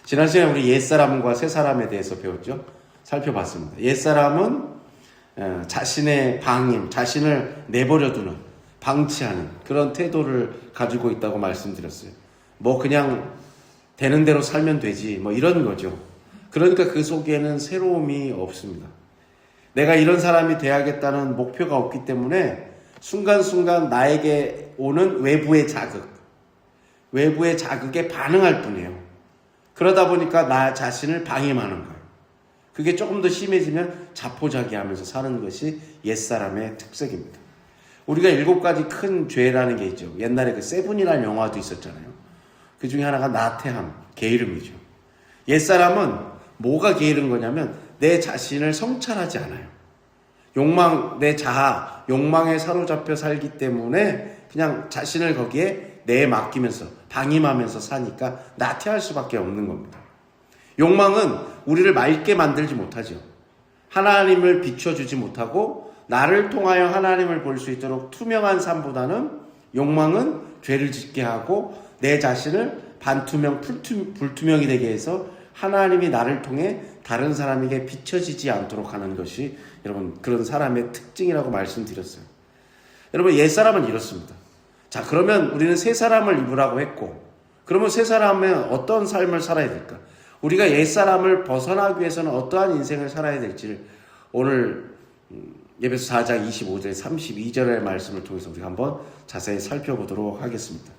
지난 시간에 우리 옛사람과 새사람에 대해서 배웠죠. 살펴봤습니다. 옛사람은 자신의 방임, 자신을 내버려두는, 방치하는 그런 태도를 가지고 있다고 말씀드렸어요. 뭐 그냥 되는 대로 살면 되지, 뭐 이런 거죠. 그러니까 그 속에는 새로움이 없습니다. 내가 이런 사람이 돼야겠다는 목표가 없기 때문에 순간순간 나에게 오는 외부의 자극에 반응할 뿐이에요. 그러다 보니까 나 자신을 방임하는 거예요. 그게 조금 더 심해지면 자포자기하면서 사는 것이 옛사람의 특색입니다. 우리가 7가지 큰 죄라는 게 있죠. 옛날에 그 세븐이라는 영화도 있었잖아요. 그 중에 하나가 나태함, 게으름이죠. 옛사람은 뭐가 게으른 거냐면 내 자신을 성찰하지 않아요. 내 자아, 욕망에 사로잡혀 살기 때문에 그냥 자신을 거기에 내맡기면서 방임하면서 사니까 나태할 수밖에 없는 겁니다. 욕망은 우리를 맑게 만들지 못하죠. 하나님을 비춰주지 못하고 나를 통하여 하나님을 볼 수 있도록 투명한 삶보다는 욕망은 죄를 짓게 하고 내 자신을 반투명, 불투명이 되게 해서 하나님이 나를 통해 다른 사람에게 비춰지지 않도록 하는 것이 여러분 그런 사람의 특징이라고 말씀드렸어요. 여러분 옛사람은 이렇습니다. 자, 그러면 우리는 새 사람을 입으라고 했고, 그러면 새 사람은 어떤 삶을 살아야 될까? 우리가 옛사람을 벗어나기 위해서는 어떠한 인생을 살아야 될지를 오늘 에베소 4장 25절 32절의 말씀을 통해서 우리가 한번 자세히 살펴보도록 하겠습니다.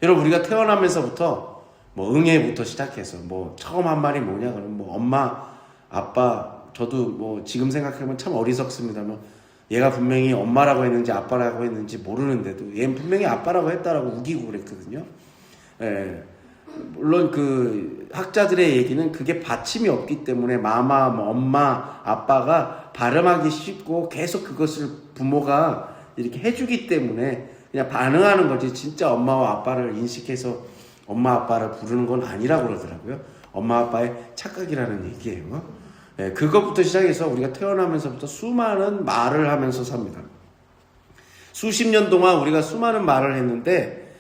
여러분 우리가 태어나면서부터 뭐 응애부터 시작해서 뭐 처음 한 말이 뭐냐 그러면 뭐 엄마, 아빠, 저도 뭐 지금 생각해보면 참 어리석습니다만 얘가 분명히 엄마라고 했는지 아빠라고 했는지 모르는데도 얘는 분명히 아빠라고 했다라고 우기고 그랬거든요. 예. 물론 그 학자들의 얘기는 그게 받침이 없기 때문에 마마, 뭐 엄마, 아빠가 발음하기 쉽고 계속 그것을 부모가 이렇게 해주기 때문에 그냥 반응하는 거지 진짜 엄마와 아빠를 인식해서 엄마 아빠를 부르는 건 아니라고 그러더라고요. 엄마 아빠의 착각이라는 얘기예요. 네, 그것부터 시작해서 우리가 태어나면서부터 수많은 말을 하면서 삽니다. 수십 년 동안 우리가 수많은 말을 했는데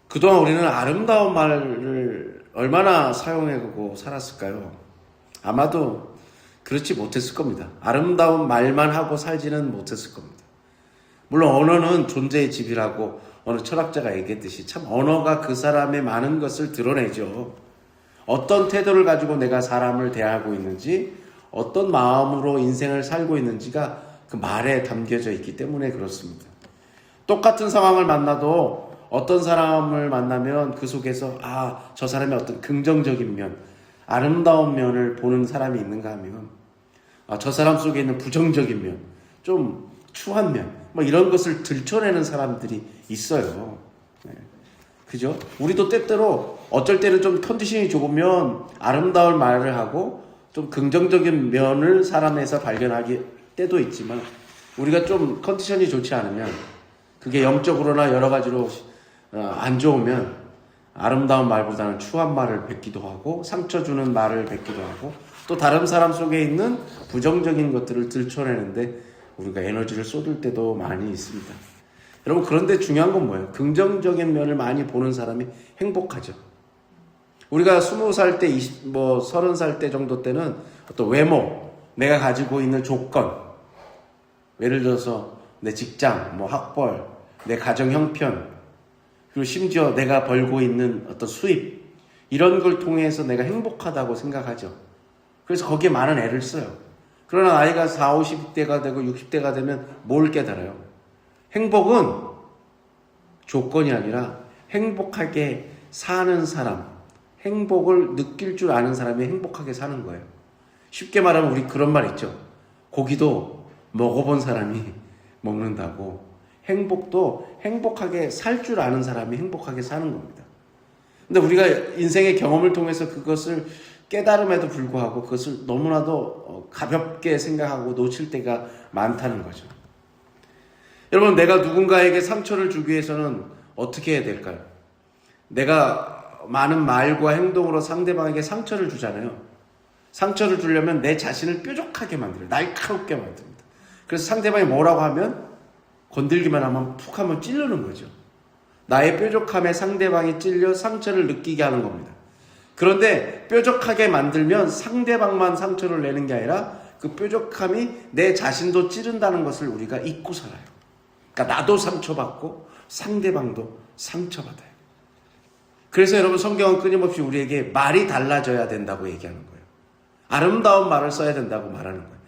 그동안 우리는 아름다운 말을 얼마나 사용하고 살았을까요? 아마도 그렇지 못했을 겁니다. 아름다운 말만 하고 살지는 못했을 겁니다. 물론 언어는 존재의 집이라고 어느 철학자가 얘기했듯이 참 언어가 그 사람의 많은 것을 드러내죠. 어떤 태도를 가지고 내가 사람을 대하고 있는지, 어떤 마음으로 인생을 살고 있는지가 그 말에 담겨져 있기 때문에 그렇습니다. 똑같은 상황을 만나도 어떤 사람을 만나면 그 속에서 저 사람의 어떤 긍정적인 면, 아름다운 면을 보는 사람이 있는가 하면 저 사람 속에 있는 부정적인 면, 좀 추한 면, 뭐 이런 것을 들춰내는 사람들이 있어요. 네. 그죠? 우리도 때때로 어쩔 때는 좀 컨디션이 좋으면 아름다운 말을 하고 좀 긍정적인 면을 사람에서 발견하기 때도 있지만 우리가 좀 컨디션이 좋지 않으면 그게 영적으로나 여러 가지로 안 좋으면 아름다운 말보다는 추한 말을 뱉기도 하고 상처 주는 말을 뱉기도 하고 또 다른 사람 속에 있는 부정적인 것들을 들춰내는데 우리가 에너지를 쏟을 때도 많이 있습니다. 여러분 그런데 중요한 건 뭐예요? 긍정적인 면을 많이 보는 사람이 행복하죠. 우리가 20살 때, 30살 때 정도 때는 어떤 외모, 내가 가지고 있는 조건, 예를 들어서 내 직장, 학벌, 내 가정 형편, 그리고 심지어 내가 벌고 있는 어떤 수입, 이런 걸 통해서 내가 행복하다고 생각하죠. 그래서 거기에 많은 애를 써요. 그러나 나이가 40, 50대가 되고 60대가 되면 뭘 깨달아요? 행복은 조건이 아니라 행복하게 사는 사람, 행복을 느낄 줄 아는 사람이 행복하게 사는 거예요. 쉽게 말하면 우리 그런 말 있죠. 고기도 먹어본 사람이 먹는다고 행복도 행복하게 살 줄 아는 사람이 행복하게 사는 겁니다. 근데 우리가 인생의 경험을 통해서 그것을 깨달음에도 불구하고 그것을 너무나도 가볍게 생각하고 놓칠 때가 많다는 거죠. 여러분 내가 누군가에게 상처를 주기 위해서는 어떻게 해야 될까요? 내가 많은 말과 행동으로 상대방에게 상처를 주잖아요. 상처를 주려면 내 자신을 뾰족하게 만들어요. 날카롭게 만듭니다. 그래서 상대방이 뭐라고 하면 건들기만 하면 푹 하면 찌르는 거죠. 나의 뾰족함에 상대방이 찔려 상처를 느끼게 하는 겁니다. 그런데 뾰족하게 만들면 상대방만 상처를 내는 게 아니라 그 뾰족함이 내 자신도 찌른다는 것을 우리가 잊고 살아요. 그러니까 나도 상처받고 상대방도 상처받아요. 그래서 여러분 성경은 끊임없이 우리에게 말이 달라져야 된다고 얘기하는 거예요. 아름다운 말을 써야 된다고 말하는 거예요.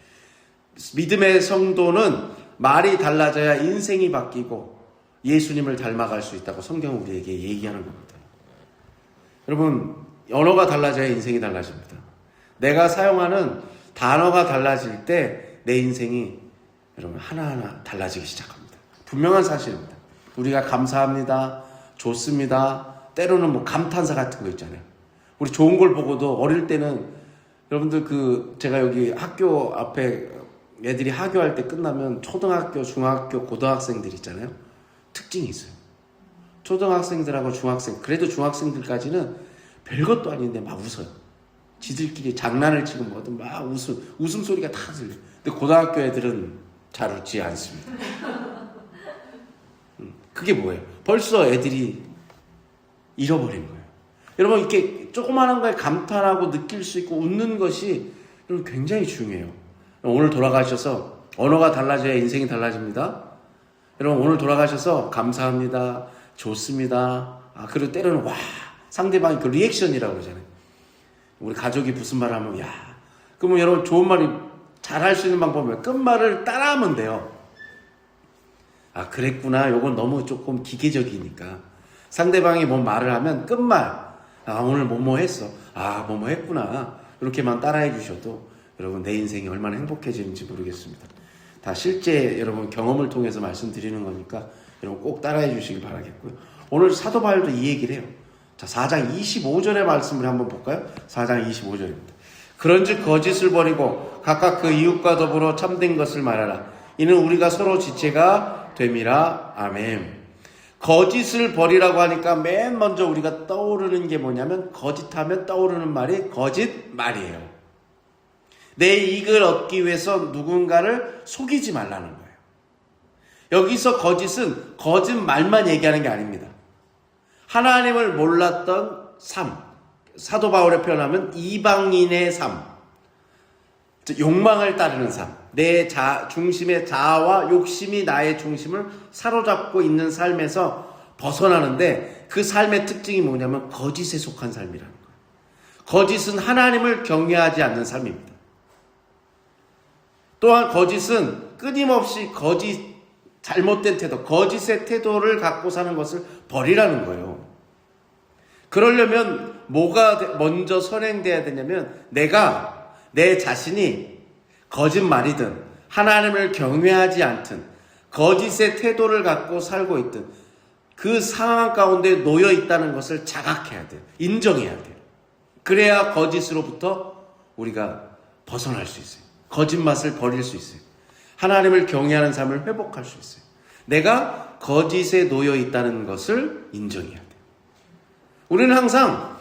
믿음의 성도는 말이 달라져야 인생이 바뀌고 예수님을 닮아갈 수 있다고 성경은 우리에게 얘기하는 겁니다. 여러분, 언어가 달라져야 인생이 달라집니다. 내가 사용하는 단어가 달라질 때 내 인생이 여러분 하나하나 달라지기 시작합니다. 분명한 사실입니다. 우리가 감사합니다, 좋습니다, 때로는 뭐 감탄사 같은 거 있잖아요. 우리 좋은 걸 보고도 어릴 때는 여러분들 제가 여기 학교 앞에 애들이 하교할 때 끝나면 초등학교, 중학교, 고등학생들 있잖아요. 특징이 있어요. 초등학생들하고 중학생, 그래도 중학생들까지는 별것도 아닌데 막 웃어요. 지들끼리 장난을 치고 뭐든 막 웃음소리가 다 들려요. 근데 고등학교 애들은 잘 웃지 않습니다. 그게 뭐예요? 벌써 애들이 잃어버린 거예요. 여러분, 이렇게 조그마한 거에 감탄하고 느낄 수 있고 웃는 것이 여러분 굉장히 중요해요. 오늘 돌아가셔서 언어가 달라져야 인생이 달라집니다. 여러분, 오늘 돌아가셔서 감사합니다, 좋습니다, 그리고 때로는 와, 상대방이 그 리액션이라고 그러잖아요. 우리 가족이 무슨 말 하면 야, 그러면 여러분 좋은 말이 잘 할 수 있는 방법은 끝말을 따라하면 돼요. 그랬구나. 요건 너무 조금 기계적이니까. 상대방이 뭔 말을 하면 끝말, 오늘 뭐뭐 했어, 뭐뭐 했구나, 이렇게만 따라해 주셔도 여러분 내 인생이 얼마나 행복해지는지 모르겠습니다. 다 실제 여러분 경험을 통해서 말씀드리는 거니까 여러분 꼭 따라해 주시길 바라겠고요. 오늘 사도 바울도 이 얘기를 해요. 자, 4장 25절의 말씀을 한번 볼까요? 4장 25절입니다. 그런즉 거짓을 버리고 각각 그 이웃과 더불어 참된 것을 말하라. 이는 우리가 서로 지체가 됨이라. 아멘. 거짓을 버리라고 하니까 맨 먼저 우리가 떠오르는 게 뭐냐면, 거짓하면 떠오르는 말이 거짓말이에요. 내 이익을 얻기 위해서 누군가를 속이지 말라는 거예요. 여기서 거짓은 거짓말만 얘기하는 게 아닙니다. 하나님을 몰랐던 삶, 사도 바울의 표현하면 이방인의 삶, 욕망을 따르는 삶, 내 중심의 자아와 욕심이 나의 중심을 사로잡고 있는 삶에서 벗어나는데, 그 삶의 특징이 뭐냐면 거짓에 속한 삶이라는 거예요. 거짓은 하나님을 경외하지 않는 삶입니다. 또한 거짓은 끊임없이 잘못된 태도, 거짓의 태도를 갖고 사는 것을 버리라는 거예요. 그러려면 뭐가 먼저 선행돼야 되냐면, 내 자신이 거짓말이든 하나님을 경외하지 않든 거짓의 태도를 갖고 살고 있든 그 상황 가운데 놓여 있다는 것을 자각해야 돼요. 인정해야 돼요. 그래야 거짓으로부터 우리가 벗어날 수 있어요. 거짓말을 버릴 수 있어요. 하나님을 경외하는 삶을 회복할 수 있어요. 내가 거짓에 놓여 있다는 것을 인정해야 돼요. 우리는 항상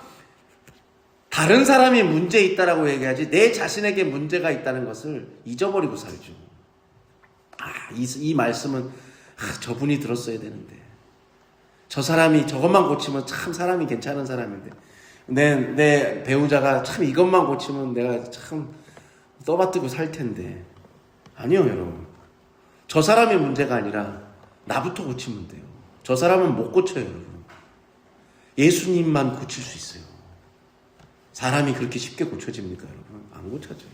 다른 사람이 문제 있다라고 얘기하지 내 자신에게 문제가 있다는 것을 잊어버리고 살죠. 이 말씀은 저분이 들었어야 되는데, 저 사람이 저것만 고치면 참 사람이 괜찮은 사람인데, 내 배우자가 참 이것만 고치면 내가 참 떠받들고 살 텐데. 아니요, 여러분. 저 사람이 문제가 아니라 나부터 고치면 돼요. 저 사람은 못 고쳐요, 여러분. 예수님만 고칠 수 있어요. 사람이 그렇게 쉽게 고쳐집니까, 여러분? 안 고쳐져요.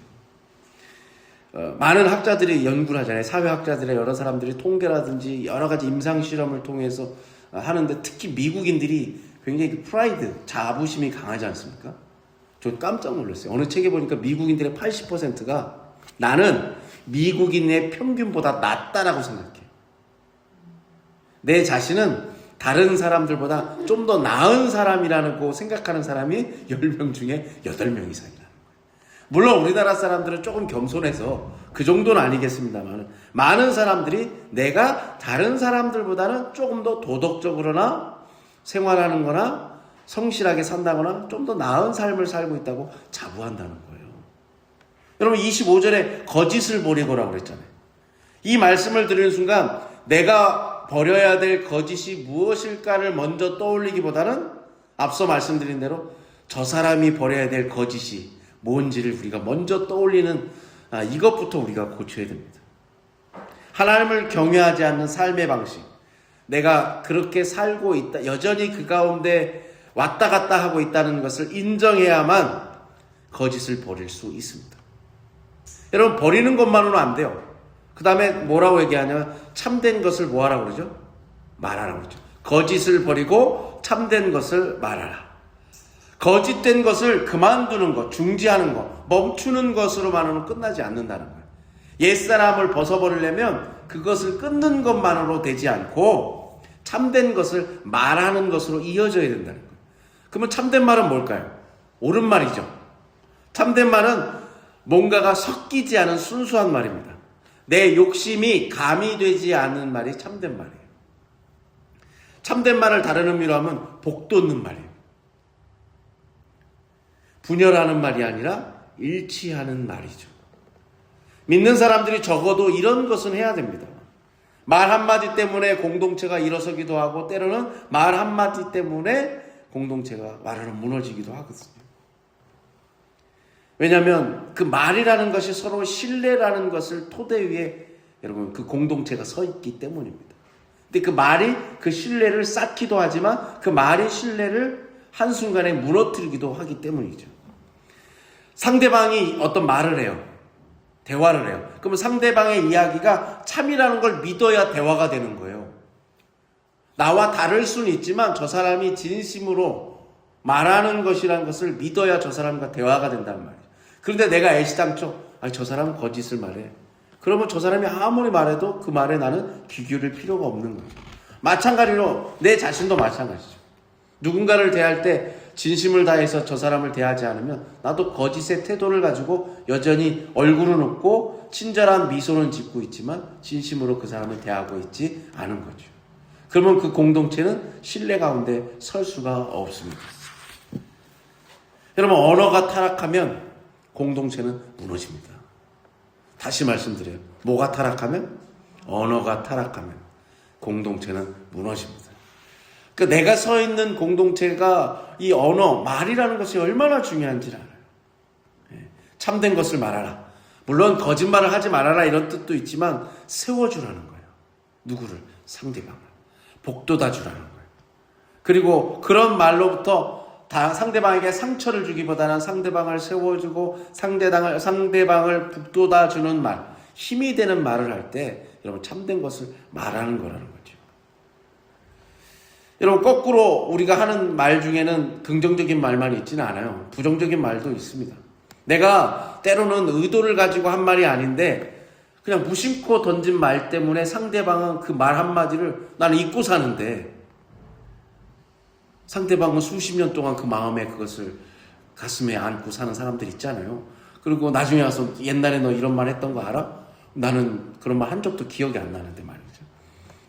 많은 학자들이 연구를 하잖아요. 사회학자들의 여러 사람들이 통계라든지 여러 가지 임상실험을 통해서 하는데, 특히 미국인들이 굉장히 프라이드, 자부심이 강하지 않습니까? 저 깜짝 놀랐어요. 어느 책에 보니까 미국인들의 80%가 나는 미국인의 평균보다 낫다라고 생각해요. 내 자신은 다른 사람들보다 좀 더 나은 사람이라고 생각하는 사람이 10명 중에 8명 이상이라는 거예요. 물론 우리나라 사람들은 조금 겸손해서 그 정도는 아니겠습니다만, 많은 사람들이 내가 다른 사람들보다는 조금 더 도덕적으로나 생활하는 거나 성실하게 산다거나 좀 더 나은 삶을 살고 있다고 자부한다는 거예요. 여러분, 25절에 거짓을 버리고라고 그랬잖아요. 이 말씀을 들은 순간 내가 버려야 될 거짓이 무엇일까를 먼저 떠올리기보다는 앞서 말씀드린 대로 저 사람이 버려야 될 거짓이 뭔지를 우리가 먼저 떠올리는 이것부터 우리가 고쳐야 됩니다. 하나님을 경외하지 않는 삶의 방식, 내가 그렇게 살고 있다, 여전히 그 가운데 왔다 갔다 하고 있다는 것을 인정해야만 거짓을 버릴 수 있습니다. 여러분, 버리는 것만으로는 안 돼요. 그 다음에 뭐라고 얘기하냐면 참된 것을 뭐하라고 그러죠? 말하라고 그러죠. 거짓을 버리고 참된 것을 말하라. 거짓된 것을 그만두는 것, 중지하는 것, 멈추는 것으로만으로는 끝나지 않는다는 거예요. 옛사람을 벗어버리려면 그것을 끊는 것만으로 되지 않고 참된 것을 말하는 것으로 이어져야 된다는 거예요. 그러면 참된 말은 뭘까요? 옳은 말이죠. 참된 말은 뭔가가 섞이지 않은 순수한 말입니다. 내 욕심이 가미되지 않는 말이 참된 말이에요. 참된 말을 다른 의미로 하면 복 돋는 말이에요. 분열하는 말이 아니라 일치하는 말이죠. 믿는 사람들이 적어도 이런 것은 해야 됩니다. 말 한마디 때문에 공동체가 일어서기도 하고 때로는 말 한마디 때문에 공동체가 말하는 무너지기도 하거든요. 왜냐하면 그 말이라는 것이 서로 신뢰라는 것을 토대 위에 여러분 그 공동체가 서 있기 때문입니다. 근데 그 말이 그 신뢰를 쌓기도 하지만 그 말이 신뢰를 한순간에 무너뜨리기도 하기 때문이죠. 상대방이 어떤 말을 해요. 대화를 해요. 그러면 상대방의 이야기가 참이라는 걸 믿어야 대화가 되는 거예요. 나와 다를 수는 있지만 저 사람이 진심으로 말하는 것이라는 것을 믿어야 저 사람과 대화가 된단 말이에요. 그런데 내가 애시당초 저 사람은 거짓을 말해. 그러면 저 사람이 아무리 말해도 그 말에 나는 귀 기울일 필요가 없는 거예요. 마찬가지로 내 자신도 마찬가지죠. 누군가를 대할 때 진심을 다해서 저 사람을 대하지 않으면 나도 거짓의 태도를 가지고 여전히 얼굴은 웃고 친절한 미소는 짓고 있지만 진심으로 그 사람을 대하고 있지 않은 거죠. 그러면 그 공동체는 신뢰 가운데 설 수가 없습니다. 여러분, 언어가 타락하면 공동체는 무너집니다. 다시 말씀드려요. 뭐가 타락하면? 언어가 타락하면 공동체는 무너집니다. 그러니까 내가 서 있는 공동체가 이 언어, 말이라는 것이 얼마나 중요한지를 알아요. 참된 것을 말하라. 물론 거짓말을 하지 말아라 이런 뜻도 있지만 세워주라는 거예요. 누구를? 상대방을. 복돋아 주라는 거예요. 그리고 그런 말로부터 상대방에게 상처를 주기보다는 상대방을 세워주고 상대방을 북돋아 주는 말, 힘이 되는 말을 할 때 여러분 참된 것을 말하는 거라는 거죠. 여러분, 거꾸로 우리가 하는 말 중에는 긍정적인 말만 있지는 않아요. 부정적인 말도 있습니다. 내가 때로는 의도를 가지고 한 말이 아닌데 그냥 무심코 던진 말 때문에 상대방은 그 말 한마디를 나는 잊고 사는데 상대방은 수십 년 동안 그 마음에 그것을 가슴에 안고 사는 사람들 있잖아요. 그리고 나중에 와서 옛날에 너 이런 말 했던 거 알아? 나는 그런 말 한 적도 기억이 안 나는데 말이죠.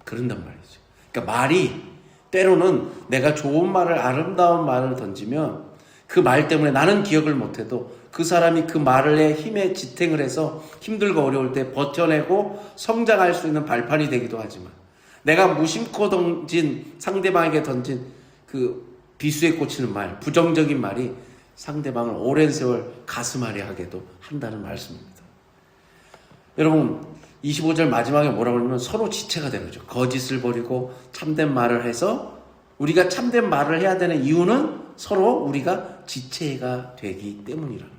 그런단 말이죠. 그러니까 말이 때로는 내가 좋은 말을, 아름다운 말을 던지면 그 말 때문에 나는 기억을 못해도 그 사람이 그 말에 힘에 지탱을 해서 힘들고 어려울 때 버텨내고 성장할 수 있는 발판이 되기도 하지만 내가 무심코 상대방에게 던진 그 비수에 꽂히는 말, 부정적인 말이 상대방을 오랜 세월 가슴 아래하게도 한다는 말씀입니다. 여러분, 25절 마지막에 뭐라고 하냐면 서로 지체가 되는 거죠. 거짓을 버리고 참된 말을 해서 우리가 참된 말을 해야 되는 이유는 서로 우리가 지체가 되기 때문이라는 거예요.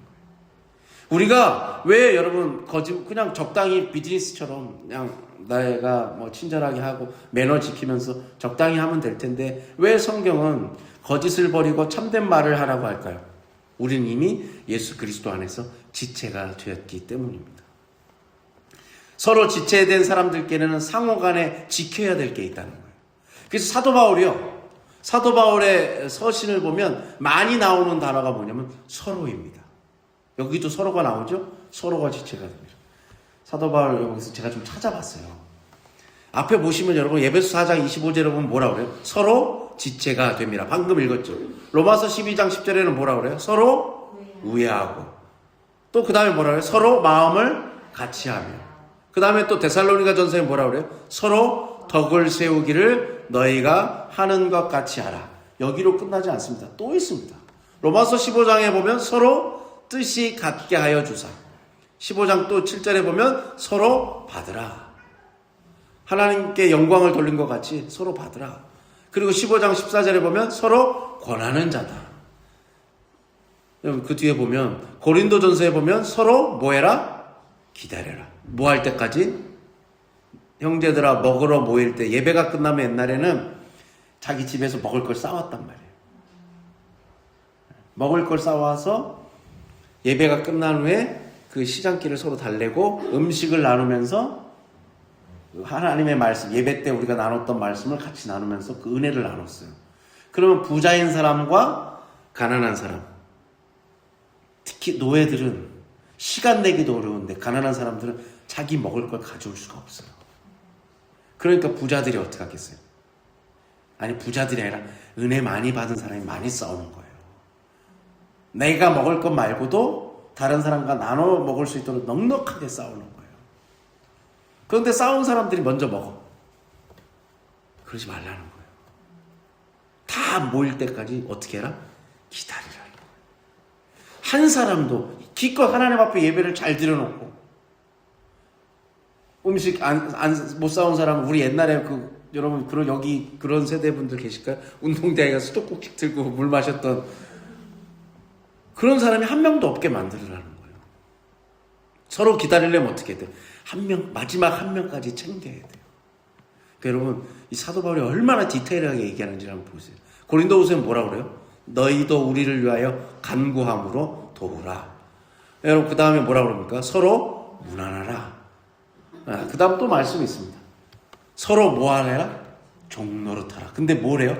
우리가 왜 여러분 그냥 적당히 비즈니스처럼 그냥 내가 뭐 친절하게 하고 매너 지키면서 적당히 하면 될 텐데 왜 성경은 거짓을 버리고 참된 말을 하라고 할까요? 우리는 이미 예수 그리스도 안에서 지체가 되었기 때문입니다. 서로 지체된 사람들께는 상호 간에 지켜야 될 게 있다는 거예요. 그래서 사도 바울의 서신을 보면 많이 나오는 단어가 뭐냐면 서로입니다. 여기도 서로가 나오죠? 서로가 지체가 됩니다. 사도 바울 여기서 제가 좀 찾아봤어요. 앞에 보시면 여러분 에베소 4장 25절에 보면 뭐라고 그래요? 서로 지체가 됩니다. 방금 읽었죠? 로마서 12장 10절에는 뭐라고 그래요? 서로 우애하고. 또 그 다음에 뭐라고 그래요? 서로 마음을 같이 하며. 그 다음에 또 데살로니가 전서에 뭐라고 그래요? 서로 덕을 세우기를 너희가 하는 것 같이 하라. 여기로 끝나지 않습니다. 또 있습니다. 로마서 15장에 보면 서로 뜻이 같게 하여 주사. 15장 또 7절에 보면 서로 받으라. 하나님께 영광을 돌린 것 같이 서로 받으라. 그리고 15장 14절에 보면 서로 권하는 자다. 그 뒤에 보면 고린도전서에 보면 서로 뭐해라? 기다려라. 뭐 할 때까지? 형제들아 먹으러 모일 때 예배가 끝나면 옛날에는 자기 집에서 먹을 걸 싸왔단 말이에요. 먹을 걸 싸와서 예배가 끝난 후에 그 시장길을 서로 달래고 음식을 나누면서 하나님의 말씀, 예배 때 우리가 나눴던 말씀을 같이 나누면서 그 은혜를 나눴어요. 그러면 부자인 사람과 가난한 사람, 특히 노예들은 시간 내기도 어려운데 가난한 사람들은 자기 먹을 걸 가져올 수가 없어요. 그러니까 부자들이 어떻게 하겠어요? 아니, 부자들이 아니라 은혜 많이 받은 사람이 많이 싸우는 거예요. 내가 먹을 것 말고도 다른 사람과 나눠 먹을 수 있도록 넉넉하게 싸우는 거예요. 그런데 싸운 사람들이 먼저 먹어. 그러지 말라는 거예요. 다 모일 때까지 어떻게 해라? 기다리라는 거예요. 한 사람도 기껏 하나님 앞에 예배를 잘 드려놓고 음식 못 싸운 사람은 우리 옛날에 여러분 여기 그런 세대분들 계실까요? 운동대에 가서 수도꼭지 들고 물 마셨던 그런 사람이 한 명도 없게 만들으라는 거예요. 서로 기다리려면 어떻게 해야 돼요? 마지막 한 명까지 챙겨야 돼요. 그러니까 여러분, 이 사도 바울이 얼마나 디테일하게 얘기하는지 한번 보세요. 고린도후서에 뭐라고 그래요? 너희도 우리를 위하여 간구함으로 도우라. 여러분, 그 다음에 뭐라고 그럽니까? 서로 무난하라. 그 다음 또 말씀이 있습니다. 서로 뭐 하라? 종노릇하라. 근데 뭐래요?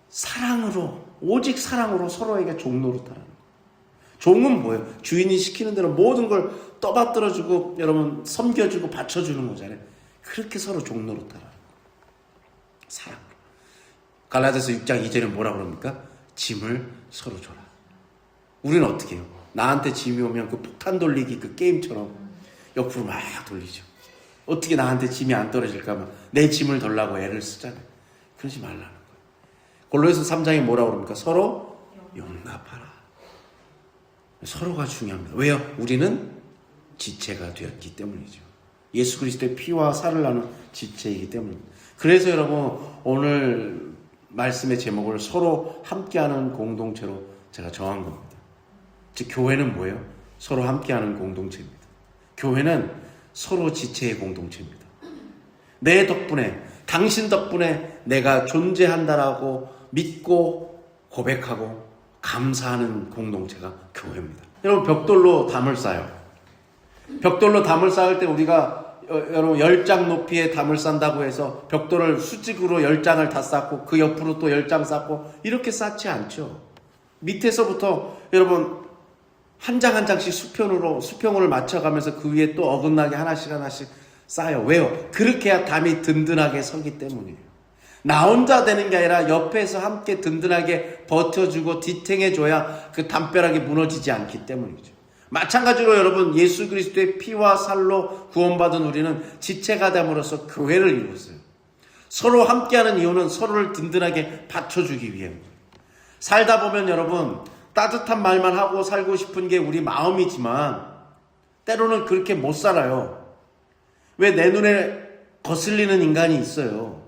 사랑으로, 오직 사랑으로 서로에게 종노릇하라는 거예요. 종은 뭐예요? 주인이 시키는 대로 모든 걸 떠받들어주고 여러분 섬겨주고 받쳐주는 거잖아요. 그렇게 서로 종노릇하라는 거예요. 사랑으로. 갈라디아서 6장 2절에 뭐라고 그럽니까? 짐을 서로 줘라. 우리는 어떻게 해요? 나한테 짐이 오면 그 폭탄 돌리기 그 게임처럼 옆으로 막 돌리죠. 어떻게 나한테 짐이 안 떨어질까 하면 내 짐을 덜라고 애를 쓰잖아요. 그러지 말라는 거예요. 골로새서 3장에 뭐라고 그럽니까? 서로 용납하라. 서로가 중요합니다. 왜요? 우리는 지체가 되었기 때문이죠. 예수 그리스도의 피와 살을 나눈 지체이기 때문입니다. 그래서 여러분 오늘 말씀의 제목을 서로 함께하는 공동체로 제가 정한 겁니다. 즉 교회는 뭐예요? 서로 함께하는 공동체입니다. 교회는 서로 지체의 공동체입니다. 내 덕분에, 당신 덕분에 내가 존재한다라고 믿고 고백하고 감사하는 공동체가 교회입니다. 여러분 벽돌로 담을 쌓아요. 벽돌로 담을 쌓을 때 우리가 여러분 10장 높이의 담을 쌓는다고 해서 벽돌을 수직으로 10장을 다 쌓고 그 옆으로 또 10장 쌓고 이렇게 쌓지 않죠. 밑에서부터 여러분 한 장 한 장씩 수평을 맞춰가면서 그 위에 또 어긋나게 하나씩 쌓아요. 왜요? 그렇게 해야 담이 든든하게 서기 때문이에요. 나 혼자 되는 게 아니라 옆에서 함께 든든하게 버텨주고 디탱해줘야 그 담벼락이 무너지지 않기 때문이죠. 마찬가지로 여러분 예수 그리스도의 피와 살로 구원받은 우리는 지체가 됨으로써 교회를 이루었어요. 서로 함께하는 이유는 서로를 든든하게 받쳐주기 위해입니다. 살다 보면 여러분 따뜻한 말만 하고 살고 싶은 게 우리 마음이지만 때로는 그렇게 못 살아요. 왜? 내 눈에 거슬리는 인간이 있어요.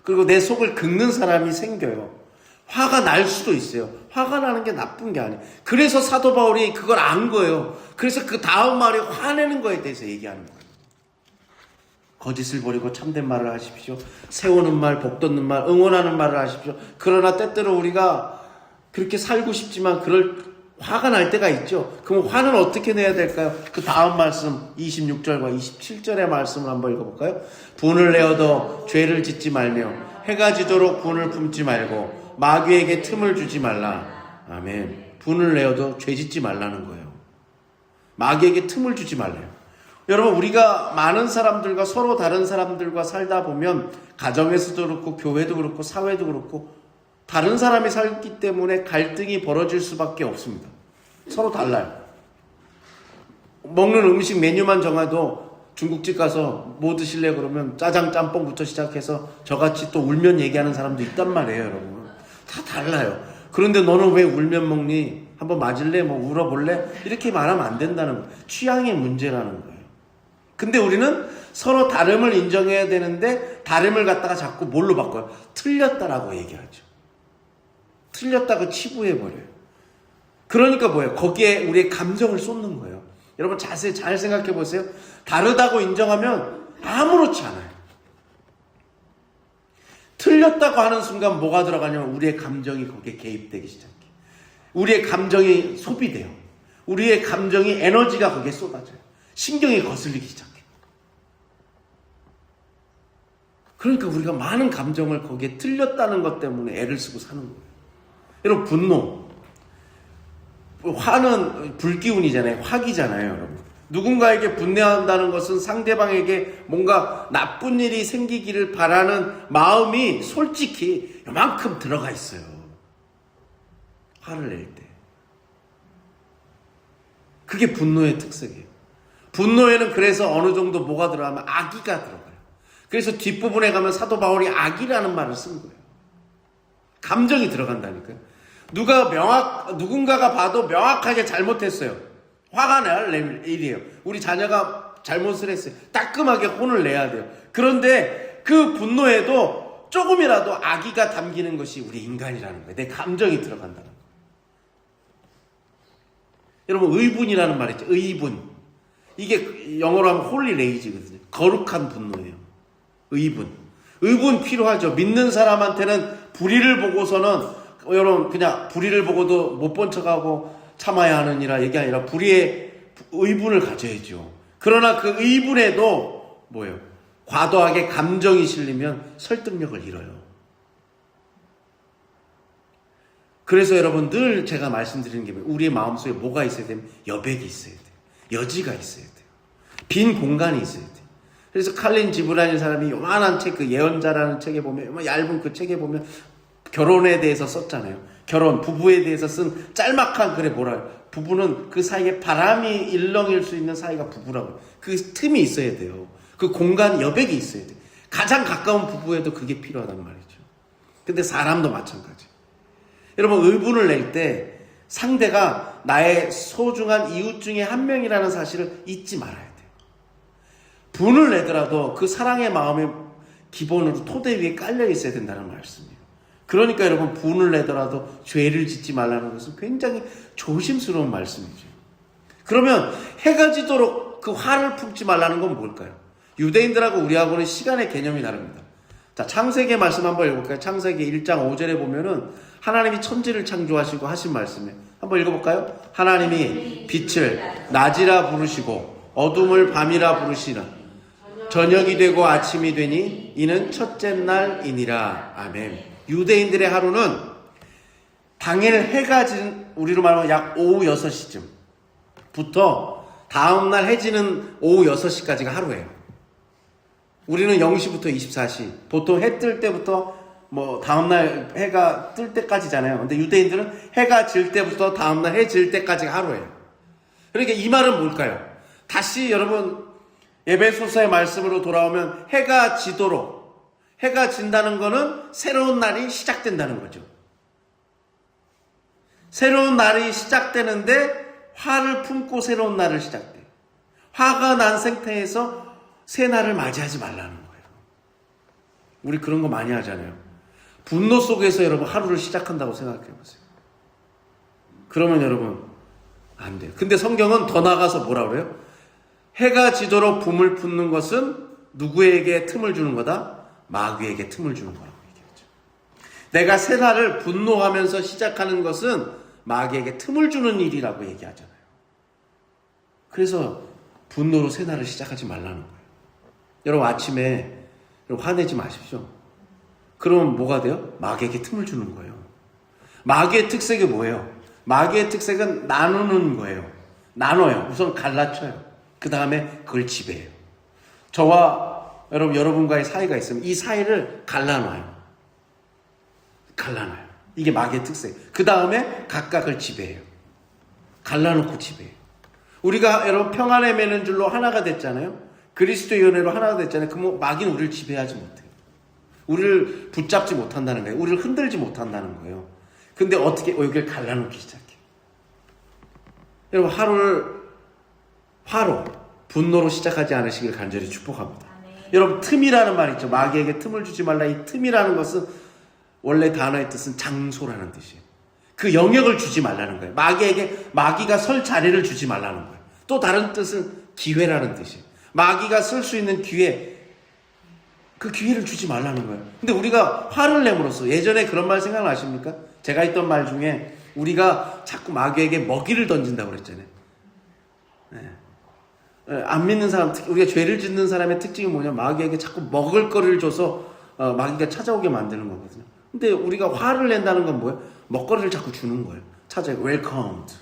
그리고 내 속을 긁는 사람이 생겨요. 화가 날 수도 있어요. 화가 나는 게 나쁜 게 아니에요. 그래서 사도 바울이 그걸 안 거예요. 그래서 그 다음 말에 화내는 거에 대해서 얘기하는 거예요. 거짓을 버리고 참된 말을 하십시오. 세우는 말, 복돋는 말, 응원하는 말을 하십시오. 그러나 때때로 우리가 그렇게 살고 싶지만 화가 날 때가 있죠. 그럼 화는 어떻게 내야 될까요? 그 다음 말씀 26절과 27절의 말씀을 한번 읽어볼까요? 분을 내어도 죄를 짓지 말며 해가 지도록 분을 품지 말고 마귀에게 틈을 주지 말라. 아멘. 분을 내어도 죄 짓지 말라는 거예요. 마귀에게 틈을 주지 말래요. 여러분 우리가 많은 사람들과 서로 다른 사람들과 살다 보면 가정에서도 그렇고 교회도 그렇고 사회도 그렇고 다른 사람이 살기 때문에 갈등이 벌어질 수밖에 없습니다. 서로 달라요. 먹는 음식 메뉴만 정해도 중국집 가서 뭐 드실래 그러면 짜장 짬뽕부터 시작해서 저같이 또 울면 얘기하는 사람도 있단 말이에요. 여러분 다 달라요. 그런데 너는 왜 울면 먹니? 한번 맞을래? 뭐 울어볼래? 이렇게 말하면 안 된다는 거예요. 취향의 문제라는 거예요. 근데 우리는 서로 다름을 인정해야 되는데 다름을 갖다가 자꾸 뭘로 바꿔요? 틀렸다라고 얘기하죠. 틀렸다고 치부해버려요. 그러니까 뭐예요? 거기에 우리의 감정을 쏟는 거예요. 여러분 자세히 잘 생각해 보세요. 다르다고 인정하면 아무렇지 않아요. 틀렸다고 하는 순간 뭐가 들어가냐면 우리의 감정이 거기에 개입되기 시작해요. 우리의 감정이 소비돼요. 우리의 감정이 에너지가 거기에 쏟아져요. 신경이 거슬리기 시작해요. 그러니까 우리가 많은 감정을 거기에 틀렸다는 것 때문에 애를 쓰고 사는 거예요. 여러분 분노, 화는 불기운이잖아요. 화기잖아요. 여러분 누군가에게 분노한다는 것은 상대방에게 뭔가 나쁜 일이 생기기를 바라는 마음이 솔직히 요만큼 들어가 있어요. 화를 낼 때. 그게 분노의 특색이에요. 분노에는 그래서 어느 정도 뭐가 들어가면 악의가 들어가요. 그래서 뒷부분에 가면 사도 바울이 악이라는 말을 쓴 거예요. 감정이 들어간다니까요. 누군가가 봐도 명확하게 잘못했어요. 화가 날 일이에요. 우리 자녀가 잘못을 했어요. 따끔하게 혼을 내야 돼요. 그런데 그 분노에도 조금이라도 악의가 담기는 것이 우리 인간이라는 거예요. 내 감정이 들어간다는 거예요. 여러분 의분이라는 말 있죠. 의분. 이게 영어로 하면 홀리 레이지거든요. 거룩한 분노예요. 의분 필요하죠. 믿는 사람한테는 불의를 보고서는 여러분 그냥 불의를 보고도 못 본 척하고 참아야 하느니라 얘기 아니라 불의의 의분을 가져야죠. 그러나 그 의분에도 뭐예요? 과도하게 감정이 실리면 설득력을 잃어요. 그래서 여러분 늘 제가 말씀드리는 게 우리의 마음속에 뭐가 있어야 되면 여백이 있어야 돼요. 여지가 있어야 돼요. 빈 공간이 있어야 돼요. 그래서 칼린 지브란이라는 사람이 요만한 책, 그 예언자라는 책에 보면, 요만 얇은 그 책에 보면 결혼에 대해서 썼잖아요. 부부에 대해서 쓴 짤막한 글에 뭐라요? 부부는 그 사이에 바람이 일렁일 수 있는 사이가 부부라고. 그 틈이 있어야 돼요. 그 공간, 여백이 있어야 돼요. 가장 가까운 부부에도 그게 필요하단 말이죠. 근데 사람도 마찬가지. 여러분, 의분을 낼 때 상대가 나의 소중한 이웃 중에 한 명이라는 사실을 잊지 말아야 돼요. 분을 내더라도 그 사랑의 마음의 기본으로 토대 위에 깔려 있어야 된다는 말씀이에요. 그러니까 여러분 분을 내더라도 죄를 짓지 말라는 것은 굉장히 조심스러운 말씀이죠. 그러면 해가 지도록 그 화를 품지 말라는 건 뭘까요? 유대인들하고 우리하고는 시간의 개념이 다릅니다. 자, 창세기 말씀 한번 읽어볼까요? 창세기 1장 5절에 보면은 하나님이 천지를 창조하시고 하신 말씀이에요. 한번 읽어볼까요? 하나님이 빛을 낮이라 부르시고 어둠을 밤이라 부르시는 저녁이 되고 아침이 되니 이는 첫째 날이니라. 아멘. 유대인들의 하루는 당일 해가 진, 우리로 말하면 약 오후 6시쯤부터 다음날 해지는 오후 6시까지가 하루예요. 우리는 0시부터 24시, 보통 해 뜰 때부터 뭐 다음날 해가 뜰 때까지잖아요. 근데 유대인들은 해가 질 때부터 다음날 해 질 때까지가 하루예요. 그러니까 이 말은 뭘까요? 다시 여러분 에베소서의 말씀으로 돌아오면 해가 진다는 거는 새로운 날이 시작된다는 거죠. 새로운 날이 시작되는데 화를 품고 새로운 날을 시작돼요. 화가 난 상태에서 새 날을 맞이하지 말라는 거예요. 우리 그런 거 많이 하잖아요. 분노 속에서 여러분 하루를 시작한다고 생각해 보세요. 그러면 여러분 안 돼요. 근데 성경은 더 나아가서 뭐라 그래요? 해가 지도록 붐을 품는 것은 누구에게 틈을 주는 거다? 마귀에게 틈을 주는 거라고 얘기하죠. 내가 새 날을 분노하면서 시작하는 것은 마귀에게 틈을 주는 일이라고 얘기하잖아요. 그래서 분노로 새 날을 시작하지 말라는 거예요. 여러분 아침에 화내지 마십시오. 그러면 뭐가 돼요? 마귀에게 틈을 주는 거예요. 마귀의 특색이 뭐예요? 마귀의 특색은 나누는 거예요. 나눠요. 우선 갈라쳐요. 그 다음에 그걸 지배해요. 저와 여러분과의 사이가 있으면 이 사이를 갈라놔요. 이게 마귀의 특색. 그 다음에 각각을 지배해요. 갈라놓고 지배해요. 우리가 여러분 평안에 매는 줄로 하나가 됐잖아요. 그리스도의 은혜로 하나가 됐잖아요. 그러면 마귀는 우리를 지배하지 못해요. 우리를 붙잡지 못한다는 거예요. 우리를 흔들지 못한다는 거예요. 근데 어떻게 여기를 갈라놓기 시작해. 여러분 하루를 화로, 분노로 시작하지 않으시길 간절히 축복합니다. 여러분 틈이라는 말 있죠. 마귀에게 틈을 주지 말라. 이 틈이라는 것은 원래 단어의 뜻은 장소라는 뜻이에요. 그 영역을 주지 말라는 거예요. 마귀에게 마귀가 설 자리를 주지 말라는 거예요. 또 다른 뜻은 기회라는 뜻이에요. 마귀가 쓸 수 있는 기회, 그 기회를 주지 말라는 거예요. 근데 우리가 화를 내므로써 예전에 그런 말 생각나십니까? 제가 했던 말 중에 우리가 자꾸 마귀에게 먹이를 던진다고 그랬잖아요. 네. 안 믿는 사람, 우리가 죄를 짓는 사람의 특징이 뭐냐? 마귀에게 자꾸 먹을 거리를 줘서 마귀가 찾아오게 만드는 거거든요. 근데 우리가 화를 낸다는 건 뭐예요? 먹거리를 자꾸 주는 거예요. welcomed.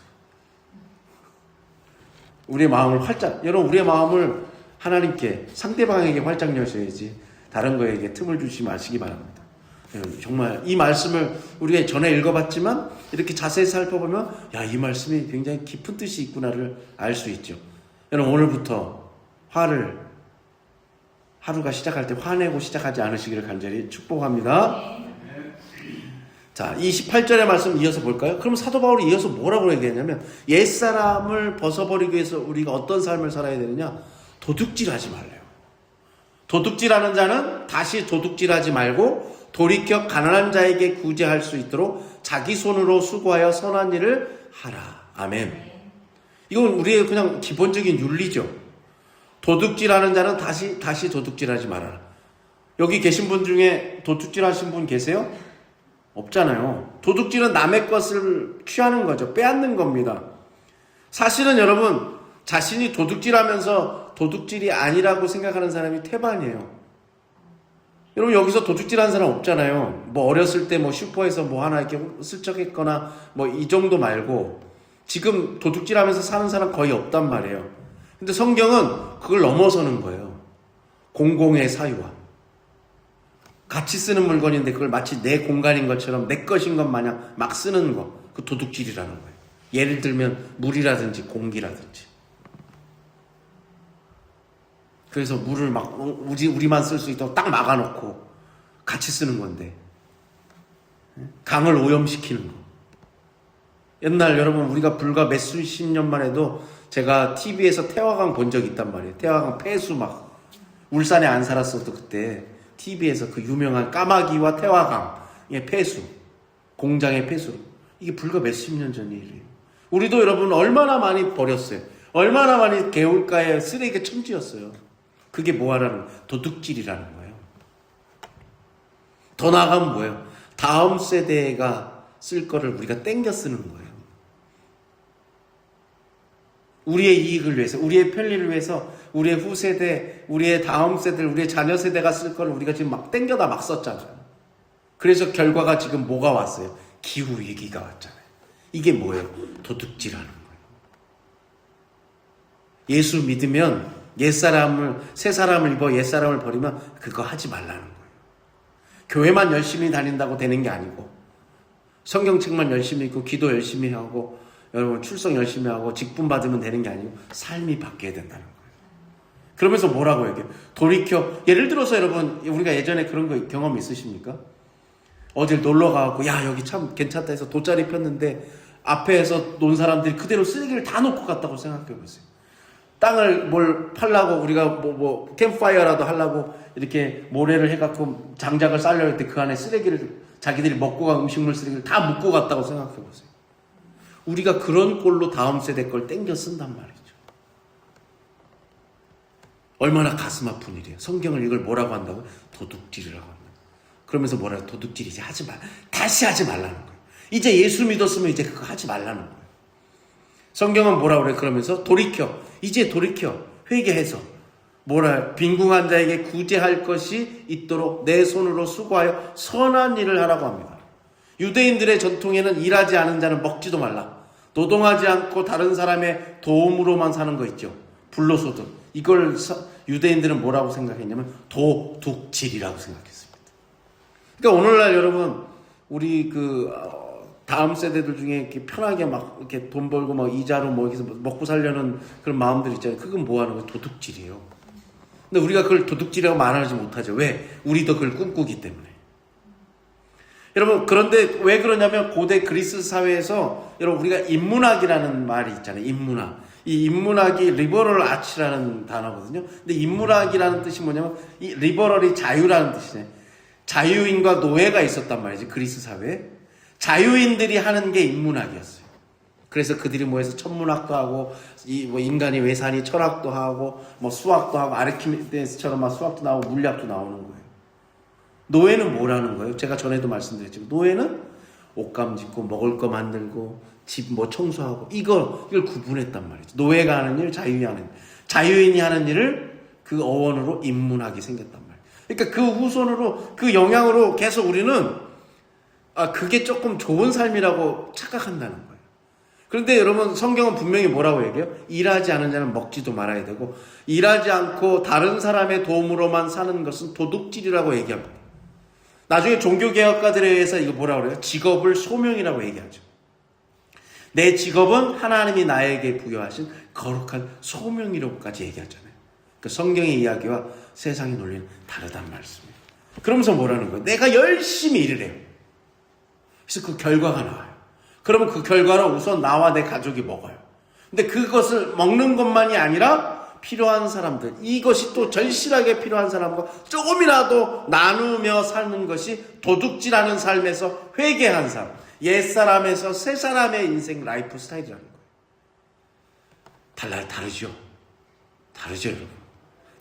우리의 마음을 활짝, 여러분 우리의 마음을 하나님께, 상대방에게 활짝 여셔야지 다른 거에게 틈을 주지 마시기 바랍니다. 정말 이 말씀을 우리가 전에 읽어봤지만 이렇게 자세히 살펴보면 야, 이 말씀이 굉장히 깊은 뜻이 있구나를 알 수 있죠. 여러분 오늘부터 하루가 시작할 때 화내고 시작하지 않으시기를 간절히 축복합니다. 자, 28절의 말씀 이어서 볼까요? 그럼 사도 바울이 이어서 뭐라고 얘기했냐면 옛사람을 벗어버리기 위해서 우리가 어떤 삶을 살아야 되느냐? 도둑질하지 말래요. 도둑질하는 자는 다시 도둑질하지 말고 돌이켜 가난한 자에게 구제할 수 있도록 자기 손으로 수고하여 선한 일을 하라. 아멘. 이건 우리의 그냥 기본적인 윤리죠. 도둑질하는 자는 다시 도둑질하지 말아라. 여기 계신 분 중에 도둑질하신 분 계세요? 없잖아요. 도둑질은 남의 것을 취하는 거죠. 빼앗는 겁니다. 사실은 여러분 자신이 도둑질하면서 도둑질이 아니라고 생각하는 사람이 태반이에요. 여러분 여기서 도둑질하는 사람 없잖아요. 뭐 어렸을 때 뭐 슈퍼에서 뭐 하나 이렇게 슬쩍 했거나 뭐 이 정도 말고 지금 도둑질하면서 사는 사람 거의 없단 말이에요. 근데 성경은 그걸 넘어서는 거예요. 공공의 사유와 같이 쓰는 물건인데 그걸 마치 내 공간인 것처럼 내 것인 것 마냥 막 쓰는 거, 그 도둑질이라는 거예요. 예를 들면 물이라든지 공기라든지. 그래서 물을 막 우리만 쓸 수 있도록 딱 막아놓고 같이 쓰는 건데 강을 오염시키는 거. 옛날 여러분 우리가 불과 몇 수십 년만 해도 제가 TV에서 태화강 본 적이 있단 말이에요. 태화강 폐수 막 울산에 안 살았어도 그때 TV에서 그 유명한 까마귀와 태화강의 폐수, 공장의 폐수, 이게 불과 몇십 년 전 일이에요. 우리도 여러분 얼마나 많이 버렸어요. 얼마나 많이 개울가에 쓰레기가 천지였어요. 그게 뭐하라는 도둑질이라는 거예요. 더 나아가면 뭐예요? 다음 세대가 쓸 거를 우리가 땡겨 쓰는 거예요. 우리의 이익을 위해서, 우리의 편리를 위해서 우리의 후세대, 우리의 다음 세대, 우리의 자녀 세대가 쓸 거를 우리가 지금 막 땡겨다 막 썼잖아요. 그래서 결과가 지금 뭐가 왔어요? 기후위기가 왔잖아요. 이게 뭐예요? 도둑질하는 거예요. 예수 믿으면 새 사람을 입어 옛사람을 버리면 그거 하지 말라는 거예요. 교회만 열심히 다닌다고 되는 게 아니고 성경책만 열심히 읽고 기도 열심히 하고 여러분 출석 열심히 하고 직분 받으면 되는 게 아니고 삶이 바뀌어야 된다는 거예요. 그러면서 뭐라고 얘기해요? 돌이켜. 예를 들어서 여러분 우리가 예전에 그런 거 경험 있으십니까? 어딜 놀러 가고 야 여기 참 괜찮다 해서 돗자리 폈는데 앞에서 논 사람들이 그대로 쓰레기를 다 놓고 갔다고 생각해 보세요. 땅을 뭘 팔라고 우리가 뭐 캠프파이어라도 하려고 이렇게 모래를 해갖고 장작을 쌓으려 할 때 그 안에 쓰레기를 자기들이 먹고 간 음식물 쓰레기를 다 묻고 갔다고 생각해 보세요. 우리가 그런 꼴로 다음 세대 걸 땡겨 쓴단 말이죠. 얼마나 가슴 아픈 일이에요. 성경을 이걸 뭐라고 한다고? 도둑질이라고 합니다. 그러면서 뭐라고? 도둑질이지 하지 말. 다시 하지 말라는 거예요. 이제 예수 믿었으면 이제 그거 하지 말라는 거예요. 성경은 뭐라고 그래? 그러면서 이제 돌이켜 회개해서 빈궁한 자에게 구제할 것이 있도록 내 손으로 수고하여 선한 일을 하라고 합니다. 유대인들의 전통에는 일하지 않은 자는 먹지도 말라. 노동하지 않고 다른 사람의 도움으로만 사는 거 있죠. 불로소득. 이걸 유대인들은 뭐라고 생각했냐면 도둑질이라고 생각했습니다. 그러니까 오늘날 여러분 우리 다음 세대들 중에 이렇게 편하게 막 이렇게 돈 벌고 막 이자로 뭐 이렇게 먹고 살려는 그런 마음들 있잖아요. 그건 뭐 하는 거예요? 도둑질이에요. 근데 우리가 그걸 도둑질이라고 말하지 못하죠. 왜? 우리도 그걸 꿈꾸기 때문에. 여러분, 그런데 왜 그러냐면 고대 그리스 사회에서 여러분 우리가 인문학이라는 말이 있잖아요. 인문학. 이 인문학이 리버럴 아치라는 단어거든요. 근데 인문학이라는 뜻이 뭐냐면 이 리버럴이 자유라는 뜻이네. 자유인과 노예가 있었단 말이지, 그리스 사회에. 자유인들이 하는 게 인문학이었어요. 그래서 그들이 모여서 천문학도 하고 뭐 인간이 왜 사니 철학도 하고 뭐 수학도 하고 아르키메데스처럼 막 수학도 나오고 물리학도 나오는 거예요. 노예는 뭐라는 거예요? 제가 전에도 말씀드렸지만 노예는 옷감 짓고 먹을 거 만들고 집 뭐 청소하고 이걸 구분했단 말이죠. 노예가 하는 일, 자유인이 하는 일. 자유인이 하는 일을 그 어원으로 인문학이 생겼단 말이에요. 그러니까 그 후손으로 그 영향으로 계속 우리는 그게 조금 좋은 삶이라고 착각한다는 거예요. 그런데 여러분, 성경은 분명히 뭐라고 얘기해요? 일하지 않은 자는 먹지도 말아야 되고 일하지 않고 다른 사람의 도움으로만 사는 것은 도둑질이라고 얘기합니다. 나중에 종교개혁가들에 의해서 이거 뭐라고 그래요? 직업을 소명이라고 얘기하죠. 내 직업은 하나님이 나에게 부여하신 거룩한 소명이라고까지 얘기하잖아요. 그 성경의 이야기와 세상의 논리는 다르단 말씀이에요. 그러면서 뭐라는 거예요? 내가 열심히 일을 해요. 그래서 그 결과가 나와요. 그러면 그 결과는 우선 나와 내 가족이 먹어요. 근데 그것을 먹는 것만이 아니라 필요한 사람들, 이것이 또 절실하게 필요한 사람과 조금이라도 나누며 사는 것이 도둑질하는 삶에서 회개한 삶, 옛사람에서 새사람의 인생 라이프 스타일이라는 거예요. 다르죠? 다르죠, 여러분.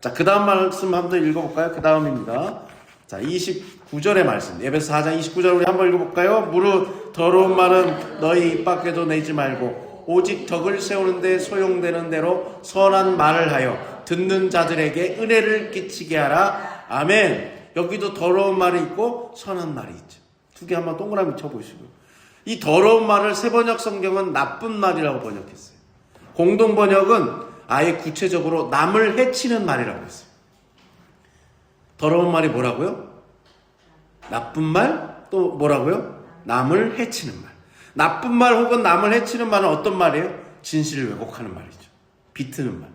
자, 그 다음 말씀 한번 더 읽어볼까요? 그 다음입니다. 자, 29절의 말씀. 에베소 4장 29절 우리 한번 읽어볼까요? 무릇 더러운 말은 너희 입 밖에도 내지 말고 오직 덕을 세우는데 소용되는 대로 선한 말을 하여 듣는 자들에게 은혜를 끼치게 하라. 아멘. 여기도 더러운 말이 있고 선한 말이 있죠. 두 개 한번 동그라미 쳐보시고요. 이 더러운 말을 새번역 성경은 나쁜 말이라고 번역했어요. 공동 번역은 아예 구체적으로 남을 해치는 말이라고 했어요. 더러운 말이 뭐라고요? 나쁜 말, 또 뭐라고요? 남을 해치는 말. 나쁜 말 혹은 남을 해치는 말은 어떤 말이에요? 진실을 왜곡하는 말이죠. 비트는 말.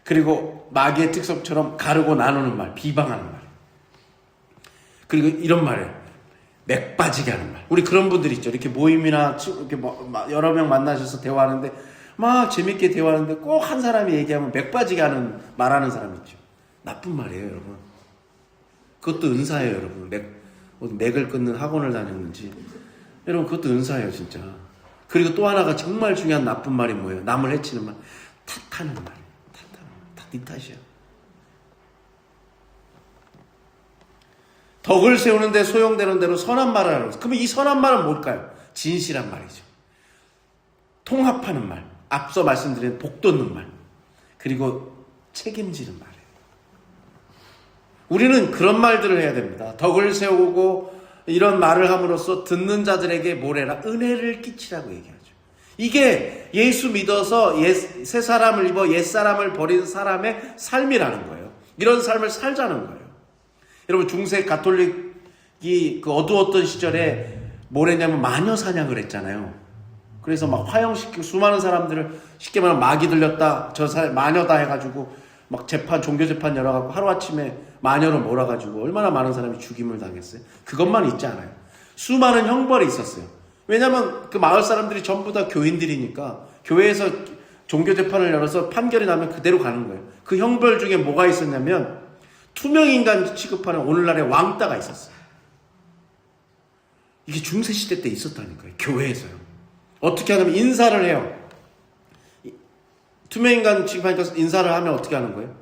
그리고 마귀의 특성처럼 가르고 나누는 말, 비방하는 말. 그리고 이런 말이에요. 맥 빠지게 하는 말. 우리 그런 분들 있죠. 이렇게 모임이나 이렇게 여러 명 만나셔서 대화하는데 막 재밌게 대화하는데 꼭 한 사람이 얘기하면 맥 빠지게 하는 말하는 사람 있죠. 나쁜 말이에요, 여러분. 그것도 은사예요, 여러분. 맥을 끊는 학원을 다녔는지. 여러분, 그것도 은사예요, 진짜. 그리고 또 하나가 정말 중요한 나쁜 말이 뭐예요? 남을 해치는 말. 탓하는 말. 다 네 탓이야. 덕을 세우는데 소용되는 대로 선한 말을 하라고. 그러면 이 선한 말은 뭘까요? 진실한 말이죠. 통합하는 말. 앞서 말씀드린 복돋는 말. 그리고 책임지는 말이에요. 우리는 그런 말들을 해야 됩니다. 덕을 세우고 이런 말을 함으로써 듣는 자들에게 뭐래라? 은혜를 끼치라고 얘기하죠. 이게 예수 믿어서 새 사람을 입어 옛 사람을 버린 사람의 삶이라는 거예요. 이런 삶을 살자는 거예요. 여러분, 중세 가톨릭이 그 어두웠던 시절에 뭐랬냐면 마녀 사냥을 했잖아요. 그래서 막 화형시키고 수많은 사람들을 쉽게 말하면 마귀 들렸다, 저 사람 마녀다 해가지고 막 재판, 종교 재판 열어갖고 하루아침에 마녀로 몰아가지고 얼마나 많은 사람이 죽임을 당했어요. 그것만 있지 않아요. 수많은 형벌이 있었어요. 왜냐면 그 마을 사람들이 전부 다 교인들이니까 교회에서 종교 재판을 열어서 판결이 나면 그대로 가는 거예요. 그 형벌 중에 뭐가 있었냐면 투명인간 취급하는 오늘날의 왕따가 있었어요. 이게 중세시대 때 있었다니까요. 교회에서요. 어떻게 하냐면 인사를 해요. 투명인간 취급하니까 인사를 하면 어떻게 하는 거예요?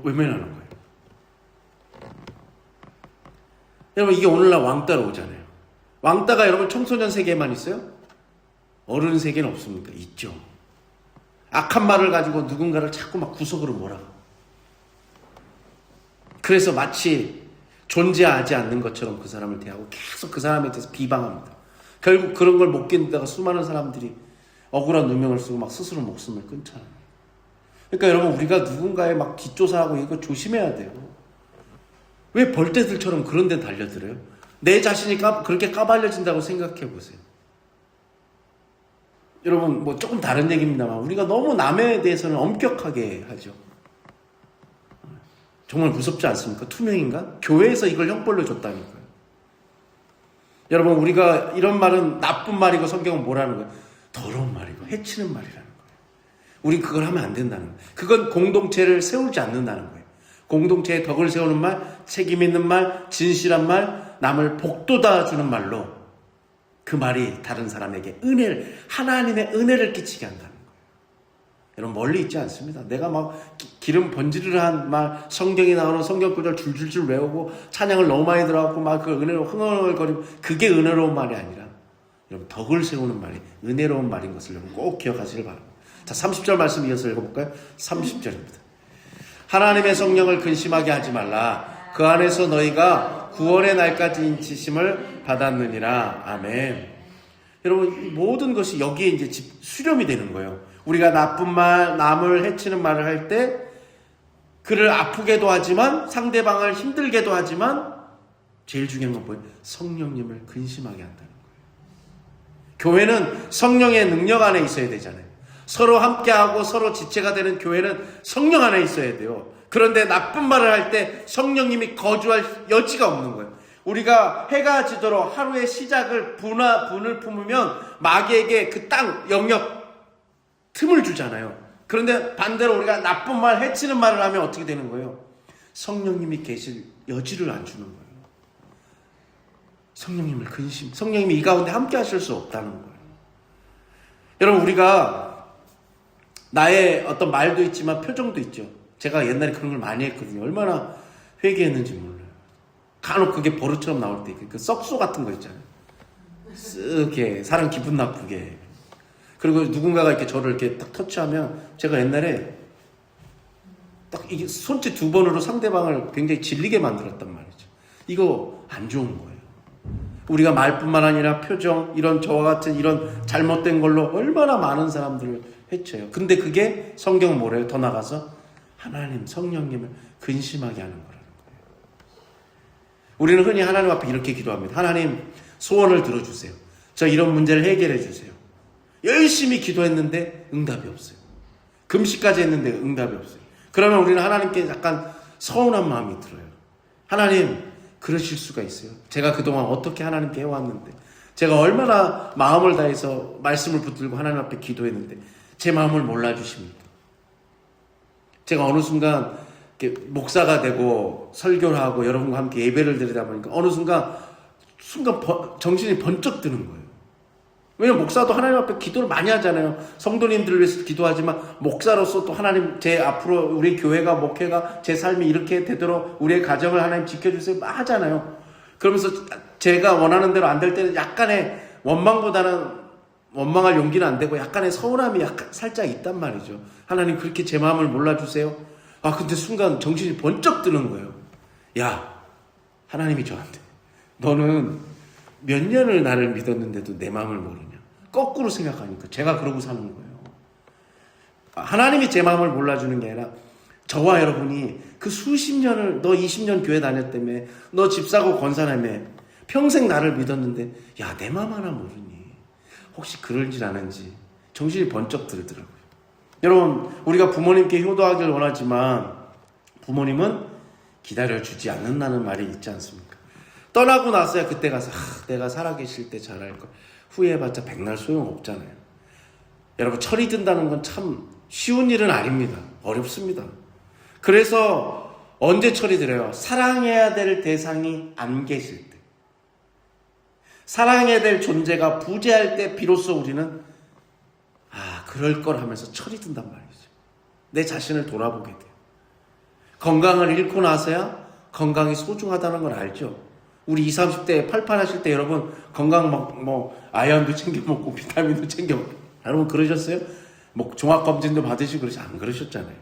외면하는 거예요. 여러분, 이게 오늘날 왕따로 오잖아요. 왕따가 여러분 청소년 세계에만 있어요? 어른 세계는 없습니까? 있죠. 악한 말을 가지고 누군가를 자꾸 막 구석으로 몰아가. 그래서 마치 존재하지 않는 것처럼 그 사람을 대하고 계속 그 사람에 대해서 비방합니다. 결국 그런 걸 못 견디다가 수많은 사람들이 억울한 누명을 쓰고 막 스스로 목숨을 끊잖아요. 그러니까 여러분, 우리가 누군가에 막 뒷조사하고 이거 조심해야 돼요. 왜 벌떼들처럼 그런 데 달려들어요? 내 자신이 그렇게 까발려진다고 생각해 보세요. 여러분, 뭐 조금 다른 얘기입니다만 우리가 너무 남에 대해서는 엄격하게 하죠. 정말 무섭지 않습니까? 투명인간? 교회에서 이걸 형벌로 줬다니까요. 여러분, 우리가 이런 말은 나쁜 말이고 성경은 뭐라는 거예요? 더러운 말이고 해치는 말이라는 거예요. 우린 그걸 하면 안 된다는 거예요. 그건 공동체를 세우지 않는다는 거예요. 공동체의 덕을 세우는 말, 책임 있는 말, 진실한 말, 남을 복돋아 주는 말로 그 말이 다른 사람에게 은혜를, 하나님의 은혜를 끼치게 한다는 거예요. 여러분, 멀리 있지 않습니다. 내가 막 기름 번지르르한 말, 성경에 나오는 성경 구절 줄줄줄 외우고 찬양을 너무 많이 들어갖고 막 그 은혜로 흥얼흥얼거리고, 그게 은혜로운 말이 아니라 여러분, 덕을 세우는 말이 은혜로운 말인 것을 여러분 꼭 기억하시길 바랍니다. 자, 30절 말씀 이어서 읽어볼까요? 30절입니다. 하나님의 성령을 근심하게 하지 말라. 그 안에서 너희가 구원의 날까지 인치심을 받았느니라. 아멘. 여러분, 모든 것이 여기에 이제 수렴이 되는 거예요. 우리가 나쁜 말, 남을 해치는 말을 할 때 그를 아프게도 하지만, 상대방을 힘들게도 하지만, 제일 중요한 건 뭐예요? 성령님을 근심하게 한다는 거예요. 교회는 성령의 능력 안에 있어야 되잖아요. 서로 함께하고 서로 지체가 되는 교회는 성령 안에 있어야 돼요. 그런데 나쁜 말을 할 때 성령님이 거주할 여지가 없는 거예요. 우리가 해가 지도록 하루의 시작을 분을 품으면 마귀에게 그 땅 영역 틈을 주잖아요. 그런데 반대로 우리가 나쁜 말, 해치는 말을 하면 어떻게 되는 거예요? 성령님이 계실 여지를 안 주는 거예요. 성령님을 성령님이 이 가운데 함께 하실 수 없다는 거예요. 여러분, 우리가 나의 어떤 말도 있지만 표정도 있죠. 제가 옛날에 그런 걸 많이 했거든요. 얼마나 회개했는지 몰라요. 간혹 그게 버릇처럼 나올 때 그 썩소 같은 거 있잖아요. 쓱 사람 기분 나쁘게. 그리고 누군가가 이렇게 저를 이렇게 딱 터치하면 제가 옛날에 딱 이게 손짓 2번으로 상대방을 굉장히 질리게 만들었단 말이죠. 이거 안 좋은 거예요. 우리가 말뿐만 아니라 표정, 이런 저와 같은 이런 잘못된 걸로 얼마나 많은 사람들을 해쳐요. 근데 그게 성경은 뭐래요? 더 나가서 하나님, 성령님을 근심하게 하는 거라는 거예요. 우리는 흔히 하나님 앞에 이렇게 기도합니다. 하나님, 소원을 들어주세요. 저 이런 문제를 해결해 주세요. 열심히 기도했는데 응답이 없어요. 금식까지 했는데 응답이 없어요. 그러면 우리는 하나님께 약간 서운한 마음이 들어요. 하나님, 그러실 수가 있어요. 제가 그동안 어떻게 하나님께 해왔는데, 제가 얼마나 마음을 다해서 말씀을 붙들고 하나님 앞에 기도했는데 제 마음을 몰라주십니다. 제가 어느 순간 목사가 되고 설교를 하고 여러분과 함께 예배를 드리다 보니까 어느 순간 정신이 번쩍 드는 거예요. 왜냐면 목사도 하나님 앞에 기도를 많이 하잖아요. 성도님들을 위해서 기도하지만 목사로서 또 하나님, 제 앞으로 우리 교회가, 목회가, 제 삶이 이렇게 되도록 우리의 가정을 하나님 지켜주세요 하잖아요. 그러면서 제가 원하는 대로 안 될 때는 약간의 원망할 용기는 안 되고 약간의 서운함이 약간 살짝 있단 말이죠. 하나님, 그렇게 제 마음을 몰라주세요. 근데 순간 정신이 번쩍 드는 거예요. 야, 하나님이 저한테, 너는 몇 년을 나를 믿었는데도 내 마음을 모르냐. 거꾸로 생각하니까 제가 그러고 사는 거예요. 하나님이 제 마음을 몰라주는 게 아니라 저와 여러분이 그 수십 년을, 너 20년 교회 다녔다며, 너 집 사고 건사라며, 평생 나를 믿었는데 야, 내 마음 하나 모르니. 혹시 그런지 아는지 정신이 번쩍 들더라고요. 여러분, 우리가 부모님께 효도하길 원하지만 부모님은 기다려주지 않는다는 말이 있지 않습니까? 떠나고 나서야 그때 가서 내가 살아계실 때 잘할걸. 후회해봤자 백날 소용없잖아요. 여러분, 철이 든다는 건 참 쉬운 일은 아닙니다. 어렵습니다. 그래서 언제 철이 들어요? 사랑해야 될 대상이 안 계실 때, 사랑해야 될 존재가 부재할 때 비로소 우리는 그럴 걸 하면서 철이 든단 말이죠. 내 자신을 돌아보게 돼요. 건강을 잃고 나서야 건강이 소중하다는 걸 알죠. 우리 20, 30대 팔팔하실 때 여러분 건강 아연도 챙겨 먹고 비타민도 챙겨 먹고, 여러분 그러셨어요? 종합검진도 받으시고 그러지 안 그러셨잖아요.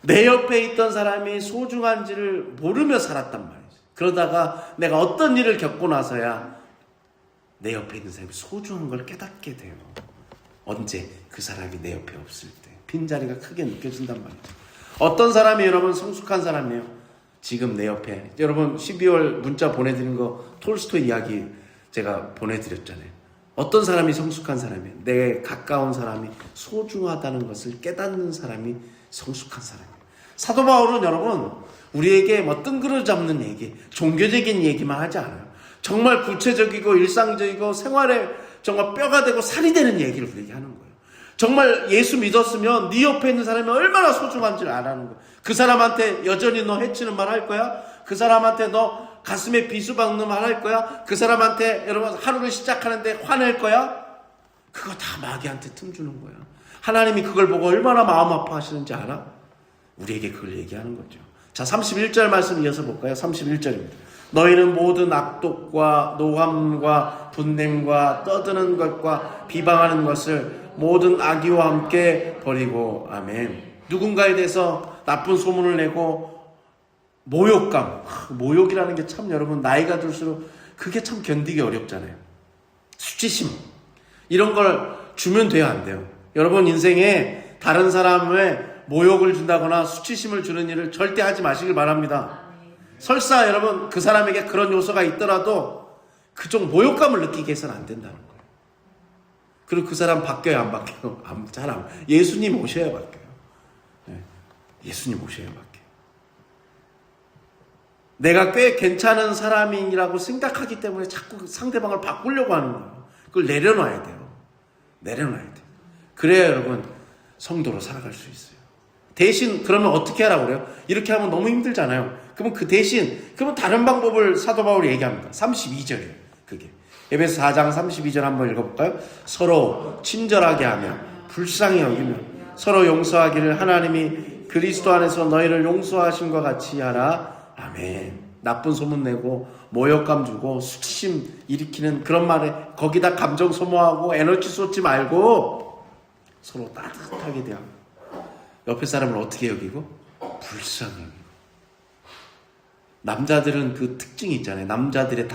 내 옆에 있던 사람이 소중한지를 모르며 살았단 말이죠. 그러다가 내가 어떤 일을 겪고 나서야 내 옆에 있는 사람이 소중한 걸 깨닫게 돼요. 언제? 그 사람이 내 옆에 없을 때 빈자리가 크게 느껴진단 말이죠. 어떤 사람이 여러분 성숙한 사람이에요? 지금 내 옆에, 여러분 12월 문자 보내드린 거 톨스토이 이야기 제가 보내드렸잖아요. 어떤 사람이 성숙한 사람이에요? 내 가까운 사람이 소중하다는 것을 깨닫는 사람이 성숙한 사람이에요. 사도 바울은 여러분 우리에게 뜬그러 잡는 얘기, 종교적인 얘기만 하지 않아요. 정말 구체적이고 일상적이고 생활에 정말 뼈가 되고 살이 되는 얘기를 우리에게 하는 거예요. 정말 예수 믿었으면 네 옆에 있는 사람이 얼마나 소중한지를 알아는 거예요. 그 사람한테 여전히 너 해치는 말 할 거야? 그 사람한테 너 가슴에 비수 박는 말 할 거야? 그 사람한테 여러분 하루를 시작하는데 화낼 거야? 그거 다 마귀한테 틈 주는 거야. 하나님이 그걸 보고 얼마나 마음 아파하시는지 알아? 우리에게 그걸 얘기하는 거죠. 자, 31절 말씀 이어서 볼까요? 31절입니다. 너희는 모든 악독과 노함과 분냄과 떠드는 것과 비방하는 것을 모든 악의와 함께 버리고. 아멘. 누군가에 대해서 나쁜 소문을 내고 모욕감, 모욕이라는 게 참 여러분 나이가 들수록 그게 참 견디기 어렵잖아요. 수치심 이런 걸 주면 돼요, 안 돼요? 여러분 인생에 다른 사람의 모욕을 준다거나 수치심을 주는 일을 절대 하지 마시길 바랍니다. 설사 여러분 그 사람에게 그런 요소가 있더라도 그쪽 모욕감을 느끼게 해서는 안 된다는 거예요. 그리고 그 사람 바뀌어요, 안 바뀌어요? 잘 안. 예수님 오셔야 바뀌어요. 네. 예수님 오셔야 바뀌어요. 내가 꽤 괜찮은 사람이라고 생각하기 때문에 자꾸 상대방을 바꾸려고 하는 거예요. 그걸 내려놔야 돼요. 내려놔야 돼요. 그래야 여러분 성도로 살아갈 수 있어요. 대신 그러면 어떻게 하라고 그래요? 이렇게 하면 너무 힘들잖아요. 그러면 그 대신 그러면 다른 방법을 사도 바울이 얘기합니다. 32절이에요. 그게 에베소 4장 32절 한번 읽어볼까요? 서로 친절하게 하며 불쌍히 여기며 서로 용서하기를 하나님이 그리스도 안에서 너희를 용서하심과 같이 하라. 아멘. 나쁜 소문 내고 모욕감 주고 수치심 일으키는 그런 말에 거기다 감정 소모하고 에너지 쏟지 말고 서로 따뜻하게 대하고 옆에 사람을 어떻게 여기고? 불쌍히 여기고. 남자들은 그 특징이 있잖아요. 남자들의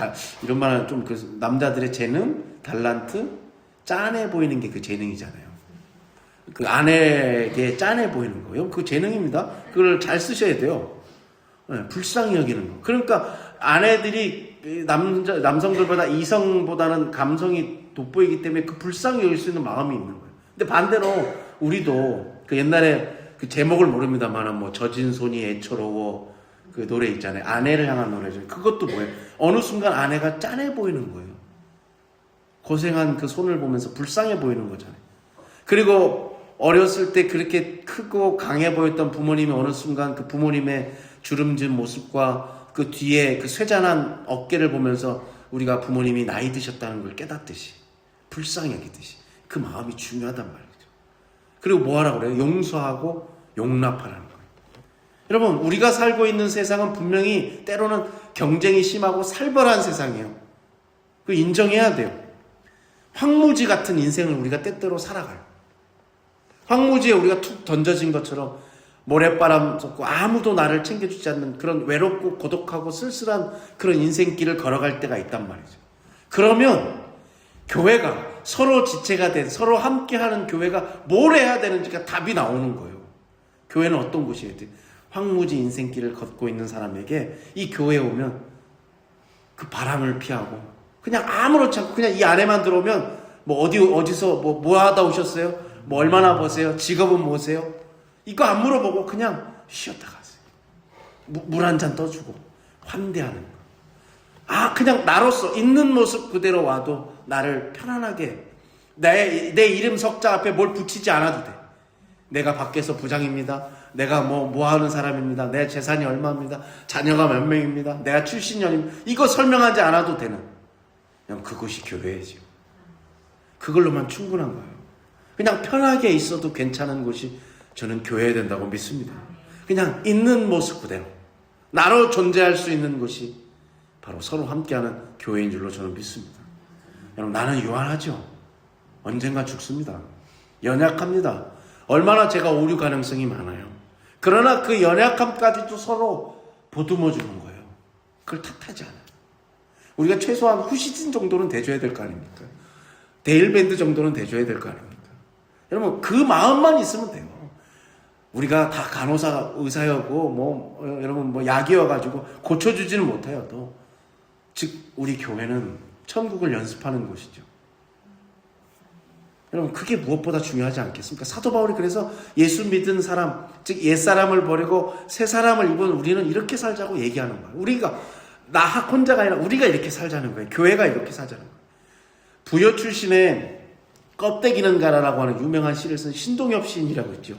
이런 말은 좀 그 남자들의 재능, 달란트, 짠해 보이는 게 그 재능이잖아요. 그 아내에게 짠해 보이는 거예요. 그 재능입니다. 그걸 잘 쓰셔야 돼요. 네, 불쌍히 여기는 거. 그러니까 아내들이 남성들보다 이성보다는 감성이 돋보이기 때문에 그 불쌍히 여길 수 있는 마음이 있는 거예요. 근데 반대로 우리도 그 옛날에 그 제목을 모릅니다만 뭐 젖은 손이 애처로워 그 노래 있잖아요. 아내를 향한 노래죠. 그것도 뭐예요? 어느 순간 아내가 짠해 보이는 거예요. 고생한 그 손을 보면서 불쌍해 보이는 거잖아요. 그리고 어렸을 때 그렇게 크고 강해 보였던 부모님이 어느 순간 그 부모님의 주름진 모습과 그 뒤에 그 쇠잔한 어깨를 보면서 우리가 부모님이 나이 드셨다는 걸 깨닫듯이 불쌍히 여기듯이 그 마음이 중요하단 말이죠. 그리고 뭐 하라고 그래요? 용서하고 용납하라는 거예요. 여러분 우리가 살고 있는 세상은 분명히 때로는 경쟁이 심하고 살벌한 세상이에요. 그거 인정해야 돼요. 황무지 같은 인생을 우리가 때때로 살아가요. 황무지에 우리가 툭 던져진 것처럼 모래바람 쏟고 아무도 나를 챙겨주지 않는 그런 외롭고 고독하고 쓸쓸한 그런 인생길을 걸어갈 때가 있단 말이죠. 그러면 교회가 서로 지체가 된 서로 함께하는 교회가 뭘 해야 되는지가 답이 나오는 거예요. 교회는 어떤 곳이어야 돼요? 황무지 인생길을 걷고 있는 사람에게 이 교회에 오면 그 바람을 피하고 그냥 아무렇지 않고 그냥 이 안에만 들어오면 뭐 어디서 뭐 하다 오셨어요? 뭐 얼마나 버세요? 직업은 뭐세요? 이거 안 물어보고 그냥 쉬었다 가세요. 물 한 잔 떠주고 환대하는 거. 그냥 나로서 있는 모습 그대로 와도 나를 편안하게 내 이름 석자 앞에 뭘 붙이지 않아도 돼. 내가 밖에서 부장입니다. 내가 뭐 하는 사람입니다. 내 재산이 얼마입니다. 자녀가 몇 명입니다. 내가 출신년입니다. 이거 설명하지 않아도 되는 그냥 그것이 교회죠. 그걸로만 충분한 거예요. 그냥 편하게 있어도 괜찮은 곳이 저는 교회야 된다고 믿습니다. 그냥 있는 모습 그대로 나로 존재할 수 있는 곳이 바로 서로 함께하는 교회인 줄로 저는 믿습니다. 여러분 나는 유한하죠. 언젠가 죽습니다. 연약합니다. 얼마나 제가 오류 가능성이 많아요. 그러나 그 연약함까지도 서로 보듬어 주는 거예요. 그걸 탓하지 않아요. 우리가 최소한 후시진 정도는 돼줘야 될 거 아닙니까? 데일밴드 정도는 돼줘야 될 거 아닙니까? 여러분 그 마음만 있으면 돼요. 우리가 다 간호사, 의사였고 여러분 약이어가지고 고쳐주지는 못해요. 즉 우리 교회는 천국을 연습하는 곳이죠. 여러분 그게 무엇보다 중요하지 않겠습니까? 사도 바울이 그래서 예수 믿은 사람, 즉 옛사람을 버리고 새 사람을 입은 우리는 이렇게 살자고 얘기하는 거예요. 우리가 나 혼자가 아니라 우리가 이렇게 살자는 거예요. 교회가 이렇게 살자는 거예요. 부여 출신의 껍데기는 가라라고 하는 유명한 시를 쓴 신동엽 시인이라고 있죠.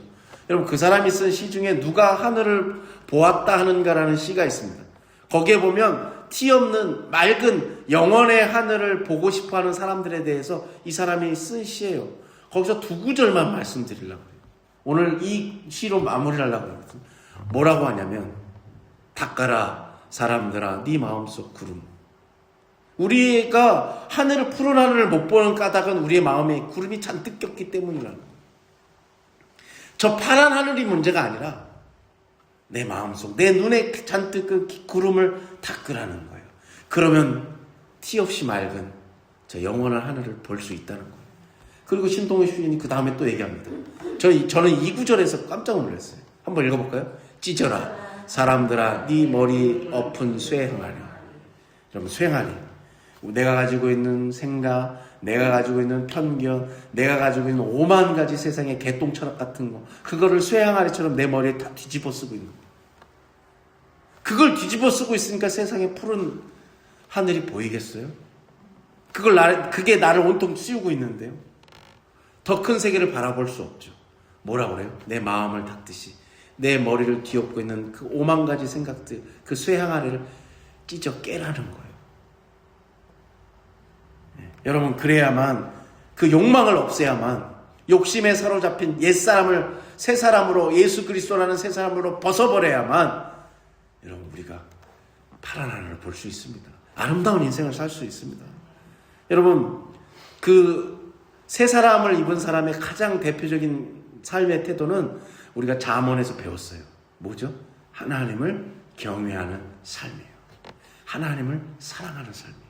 여러분 그 사람이 쓴 시 중에 누가 하늘을 보았다 하는가라는 시가 있습니다. 거기에 보면 티 없는 맑은 영원의 하늘을 보고 싶어하는 사람들에 대해서 이 사람이 쓴 시예요. 거기서 두 구절만 말씀드리려고 해요. 오늘 이 시로 마무리를 하려고 하거든요. 뭐라고 하냐면 닦아라 사람들아 네 마음속 구름. 우리가 하늘을 푸른 하늘을 못 보는 까닭은 우리의 마음에 구름이 잔뜩 꼈기 때문이라는 거예요. 저 파란 하늘이 문제가 아니라 내 마음속 내 눈에 잔뜩 그 구름을 닦으라는 거예요. 그러면 티 없이 맑은 저 영원한 하늘을 볼 수 있다는 거예요. 그리고 신동엽 시인이 그 다음에 또 얘기합니다. 저는 이 구절에서 깜짝 놀랐어요. 한번 읽어볼까요? 찢어라 사람들아 네 머리 엎은 쇠항아리. 여러분 쇠항아리, 내가 가지고 있는 생각, 내가 가지고 있는 편견, 내가 가지고 있는 5만 가지 세상의 개똥철학 같은 거, 그거를 쇠항아리처럼 내 머리에 다 뒤집어 쓰고 있는 거예요. 그걸 뒤집어 쓰고 있으니까 세상에 푸른 하늘이 보이겠어요? 그게 나를 온통 씌우고 있는데요. 더 큰 세계를 바라볼 수 없죠. 뭐라 그래요? 내 마음을 닦듯이 내 머리를 뒤엎고 있는 그 5만 가지 생각들, 그 쇠항아리를 찢어 깨라는 거예요. 네. 여러분 그래야만, 그 욕망을 없애야만, 욕심에 사로잡힌 옛사람을 새 사람으로, 예수 그리스도라는 새 사람으로 벗어버려야만 여러분 우리가 파란 하늘을 볼 수 있습니다. 아름다운 인생을 살 수 있습니다. 여러분 그 새 사람을 입은 사람의 가장 대표적인 삶의 태도는 우리가 잠언에서 배웠어요. 뭐죠? 하나님을 경외하는 삶이에요. 하나님을 사랑하는 삶이에요.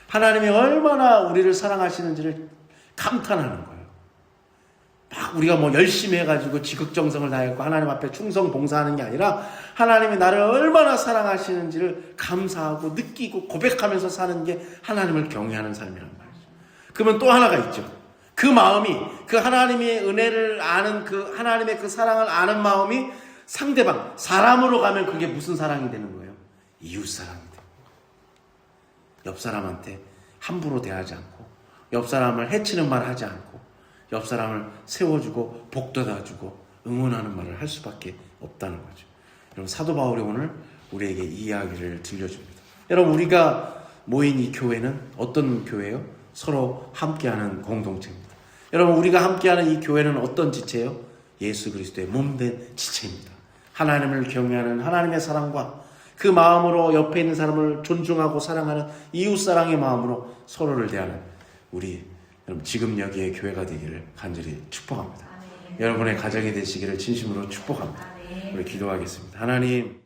하나님이 얼마나 우리를 사랑하시는지를 감탄하는 거예요. 막 우리가 뭐 열심히 해가지고 지극정성을 다했고 하나님 앞에 충성 봉사하는 게 아니라 하나님이 나를 얼마나 사랑하시는지를 감사하고 느끼고 고백하면서 사는 게 하나님을 경외하는 삶이란 말이죠. 그러면 또 하나가 있죠. 그 마음이, 그 하나님의 은혜를 아는, 그 하나님의 그 사랑을 아는 마음이 상대방, 사람으로 가면 그게 무슨 사랑이 되는 거예요? 이웃 사랑이 돼요. 옆 사람한테 함부로 대하지 않고, 옆 사람을 해치는 말 하지 않고, 옆 사람을 세워주고 복돋아주고 응원하는 말을 할 수밖에 없다는 거죠. 여러분 사도 바울이 오늘 우리에게 이 이야기를 들려줍니다. 여러분 우리가 모인 이 교회는 어떤 교회예요? 서로 함께하는 공동체입니다. 여러분 우리가 함께하는 이 교회는 어떤 지체예요? 예수 그리스도의 몸된 지체입니다. 하나님을 경외하는 하나님의 사랑과 그 마음으로 옆에 있는 사람을 존중하고 사랑하는 이웃사랑의 마음으로 서로를 대하는 우리 여러분 지금 여기에 교회가 되기를 간절히 축복합니다. 여러분의 가정이 되시기를 진심으로 축복합니다. 우리 기도하겠습니다. 하나님